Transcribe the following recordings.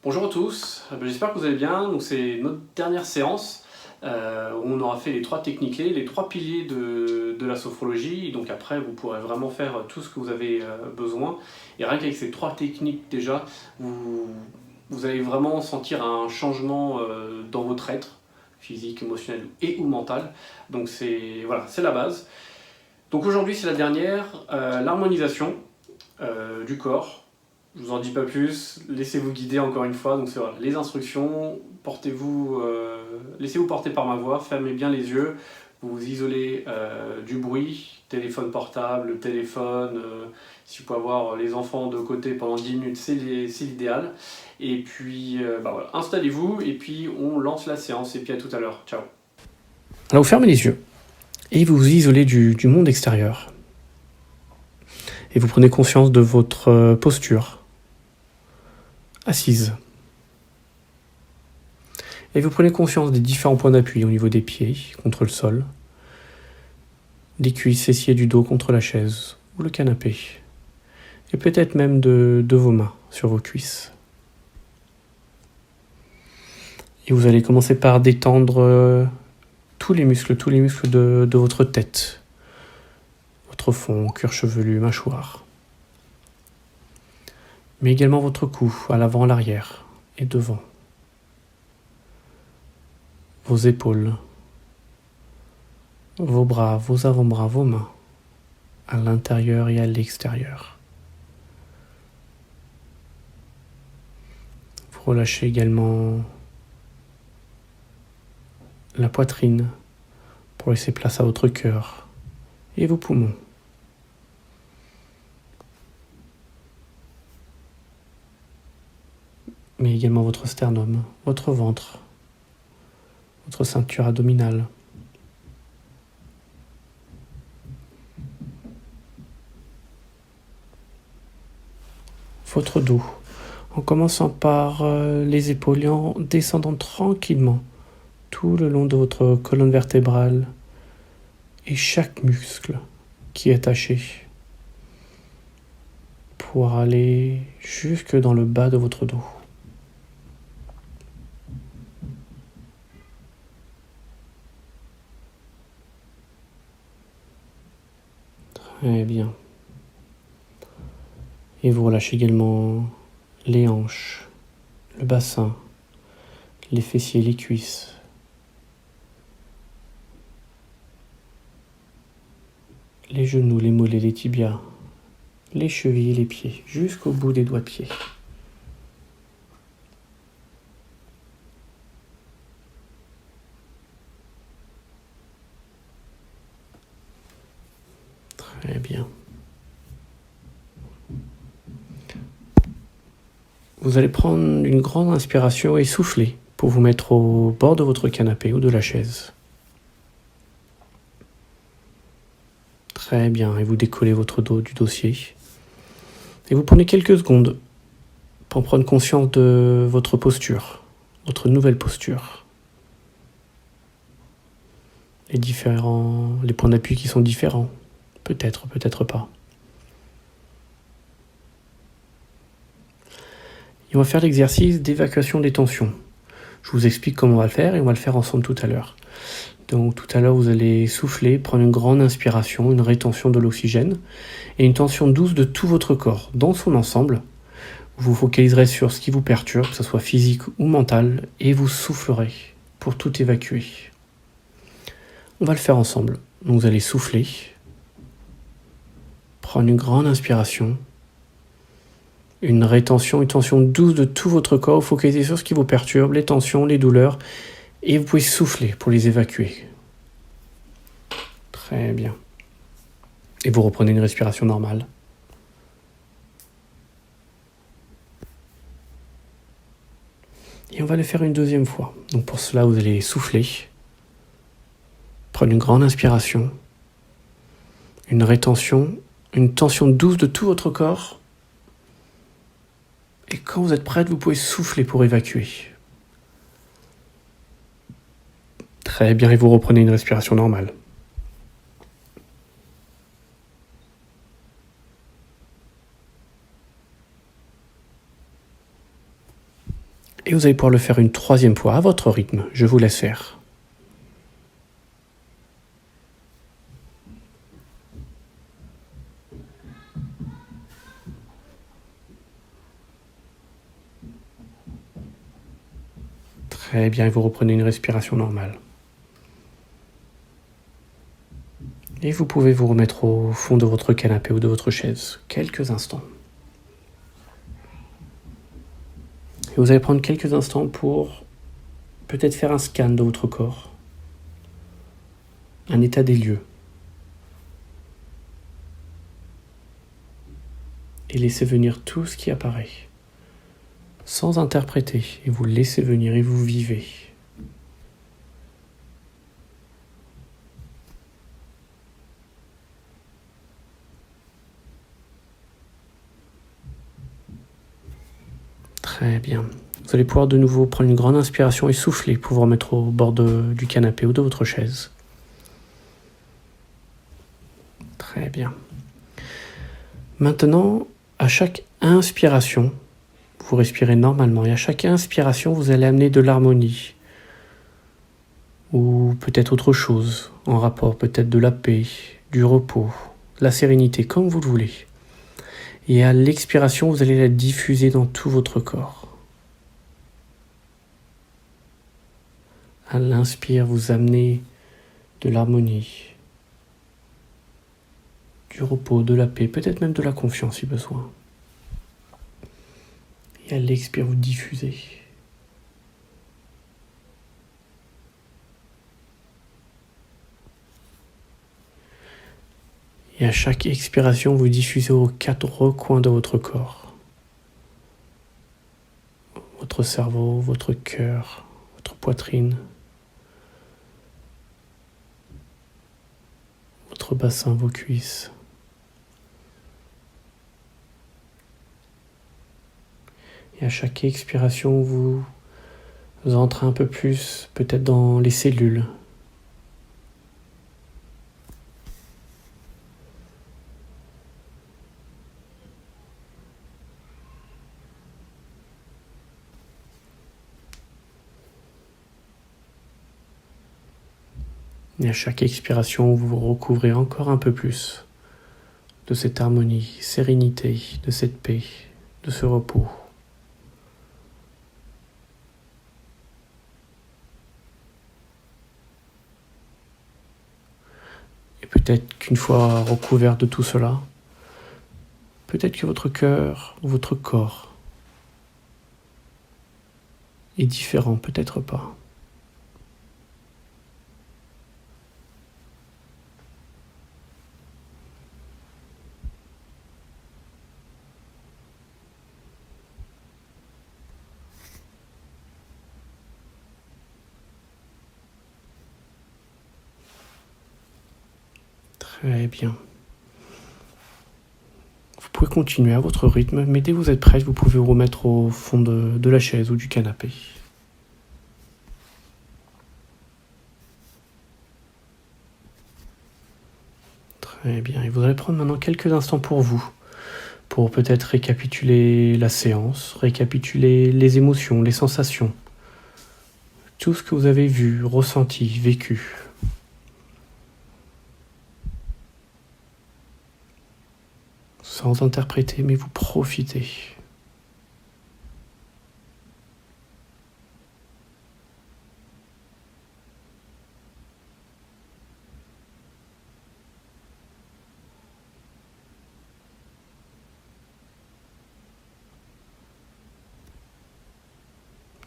Bonjour à tous, j'espère que vous allez bien. Donc c'est notre dernière séance où on aura fait les 3 techniques clés, les 3 piliers de la sophrologie. Donc après vous pourrez vraiment faire tout ce que vous avez besoin. Et rien qu'avec ces 3 techniques déjà, vous allez vraiment sentir un changement dans votre être, physique, émotionnel et ou mental. Donc c'est la base. Donc aujourd'hui c'est la dernière, l'harmonisation du corps. Je vous en dis pas plus, laissez-vous guider encore une fois. Donc c'est voilà, les instructions, laissez-vous porter par ma voix, fermez bien les yeux, vous vous isolez du bruit, téléphone portable, téléphone, si vous pouvez avoir les enfants de côté pendant 10 minutes, c'est l'idéal. Et puis voilà, installez-vous et puis on lance la séance et puis à tout à l'heure, ciao. Alors vous fermez les yeux et vous vous isolez du monde extérieur. Et vous prenez conscience de votre posture. Assise. Et vous prenez conscience des différents points d'appui au niveau des pieds, contre le sol, des cuisses essuyées du dos contre la chaise ou le canapé, et peut-être même de vos mains sur vos cuisses. Et vous allez commencer par détendre tous les muscles de votre tête, votre front, cuir chevelu, mâchoire, mais également votre cou, à l'avant, à l'arrière et devant. Vos épaules, vos bras, vos avant-bras, vos mains, à l'intérieur et à l'extérieur. Vous relâchez également la poitrine pour laisser place à votre cœur et vos poumons. Mais également votre sternum, votre ventre, votre ceinture abdominale. Votre dos, en commençant par les épaules et en descendant tranquillement tout le long de votre colonne vertébrale et chaque muscle qui est attaché pour aller jusque dans le bas de votre dos. Très bien. Et vous relâchez également les hanches, le bassin, les fessiers, les cuisses. Les genoux, les mollets, les tibias, les chevilles et les pieds, jusqu'au bout des doigts de pied. Très bien. Vous allez prendre une grande inspiration et souffler pour vous mettre au bord de votre canapé ou de la chaise. Très bien, et vous décollez votre dos du dossier. Et vous prenez quelques secondes pour prendre conscience de votre posture, votre nouvelle posture. Les points d'appui qui sont différents. Peut-être, peut-être pas. Et on va faire l'exercice d'évacuation des tensions. Je vous explique comment on va le faire et on va le faire ensemble tout à l'heure. Donc tout à l'heure, vous allez souffler, prendre une grande inspiration, une rétention de l'oxygène et une tension douce de tout votre corps dans son ensemble. Vous vous focaliserez sur ce qui vous perturbe, que ce soit physique ou mental, et vous soufflerez pour tout évacuer. On va le faire ensemble. Donc vous allez souffler, prendre une grande inspiration, une rétention, une tension douce de tout votre corps, vous focalisez sur ce qui vous perturbe, les tensions, les douleurs, et vous pouvez souffler pour les évacuer. Très bien. Et vous reprenez une respiration normale. Et on va le faire une deuxième fois. Donc pour cela, vous allez souffler, prendre une grande inspiration, une rétention, une tension douce de tout votre corps. Et quand vous êtes prête, vous pouvez souffler pour évacuer. Très bien, et vous reprenez une respiration normale. Et vous allez pouvoir le faire une troisième fois à votre rythme. Je vous laisse faire. Très bien, et vous reprenez une respiration normale. Et vous pouvez vous remettre au fond de votre canapé ou de votre chaise quelques instants. Et vous allez prendre quelques instants pour peut-être faire un scan de votre corps, un état des lieux. Et laissez venir tout ce qui apparaît, sans interpréter, et vous laissez venir et vous vivez. Très bien. Vous allez pouvoir de nouveau prendre une grande inspiration et souffler pour vous remettre au bord du canapé ou de votre chaise. Très bien. Maintenant, à chaque inspiration, vous respirez normalement et à chaque inspiration, vous allez amener de l'harmonie ou peut-être autre chose en rapport, peut-être de la paix, du repos, la sérénité, comme vous le voulez. Et à l'expiration, vous allez la diffuser dans tout votre corps. À l'inspire, vous amenez de l'harmonie, du repos, de la paix, peut-être même de la confiance si besoin. Et à l'expire, vous diffusez. Et à chaque expiration, vous diffusez aux 4 coins de votre corps. Votre cerveau, votre cœur, votre poitrine, votre bassin, vos cuisses. Et à chaque expiration, vous entrez un peu plus, peut-être dans les cellules. Et à chaque expiration, vous vous recouvrez encore un peu plus de cette harmonie, sérénité, de cette paix, de ce repos. Et peut-être qu'une fois recouvert de tout cela, peut-être que votre cœur ou votre corps est différent, peut-être pas. Très bien. Vous pouvez continuer à votre rythme, mais dès que vous êtes prête, vous pouvez vous remettre au fond de la chaise ou du canapé. Très bien. Et vous allez prendre maintenant quelques instants pour vous, pour peut-être récapituler la séance, récapituler les émotions, les sensations, tout ce que vous avez vu, ressenti, vécu. Sans interpréter, mais vous profitez.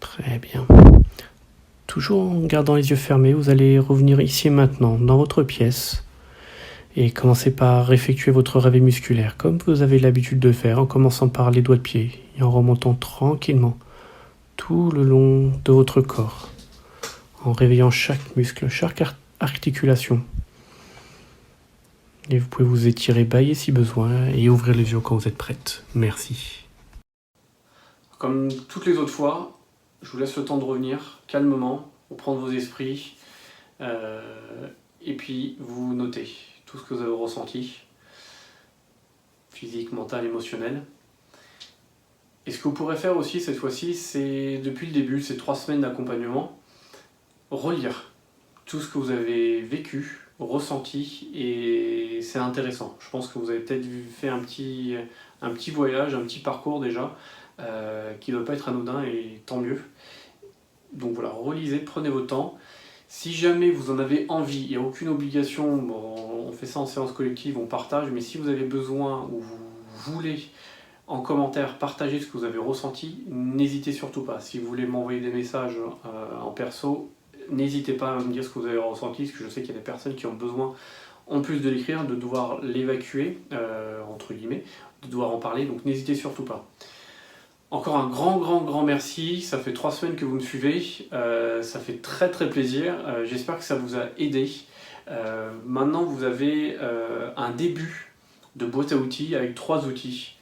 Très bien. Toujours en gardant les yeux fermés, vous allez revenir ici et maintenant, dans votre pièce, et commencer par effectuer votre réveil musculaire, comme vous avez l'habitude de faire, en commençant par les doigts de pied, et en remontant tranquillement tout le long de votre corps, en réveillant chaque muscle, chaque articulation. Et vous pouvez vous étirer, bâiller si besoin, et ouvrir les yeux quand vous êtes prête. Merci. Comme toutes les autres fois, je vous laisse le temps de revenir calmement, reprendre vos esprits, et puis vous notez tout ce que vous avez ressenti, physique, mental, émotionnel. Et ce que vous pourrez faire aussi cette fois-ci, c'est depuis le début, ces 3 semaines d'accompagnement, relire tout ce que vous avez vécu, ressenti, et c'est intéressant. Je pense que vous avez peut-être fait un petit voyage, un petit parcours déjà, qui ne doit pas être anodin, et tant mieux. Donc voilà, relisez, prenez votre temps. Si jamais vous en avez envie, il n'y a aucune obligation, bon, on fait ça en séance collective, on partage, mais si vous avez besoin ou vous voulez en commentaire partager ce que vous avez ressenti, n'hésitez surtout pas. Si vous voulez m'envoyer des messages en perso, n'hésitez pas à me dire ce que vous avez ressenti, parce que je sais qu'il y a des personnes qui ont besoin, en plus de l'écrire, de devoir l'évacuer, entre guillemets, de devoir en parler, donc n'hésitez surtout pas. Encore un grand merci, ça fait 3 semaines que vous me suivez, ça fait très plaisir, j'espère que ça vous a aidé. Maintenant vous avez un début de boîte à outils avec 3 outils.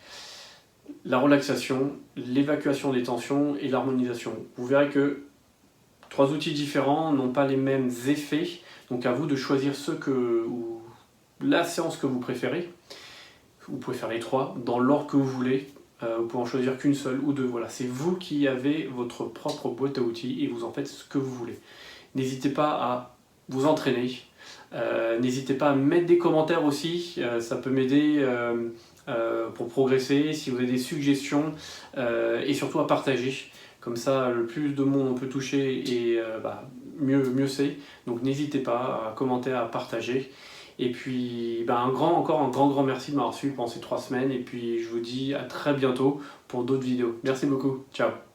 La relaxation, l'évacuation des tensions et l'harmonisation. Vous verrez que 3 outils différents n'ont pas les mêmes effets, donc à vous de choisir ou la séance que vous préférez. Vous pouvez faire les 3 dans l'ordre que vous voulez, vous pouvez en choisir qu'une seule ou 2. Voilà, c'est vous qui avez votre propre boîte à outils et vous en faites ce que vous voulez. N'hésitez pas à vous entraîner, n'hésitez pas à mettre des commentaires aussi, ça peut m'aider pour progresser, si vous avez des suggestions, et surtout à partager. Comme ça, le plus de monde on peut toucher, et mieux c'est. Donc n'hésitez pas à commenter, à partager. Et puis encore un grand merci de m'avoir suivi pendant ces 3 semaines. Et puis je vous dis à très bientôt pour d'autres vidéos. Merci beaucoup. Ciao.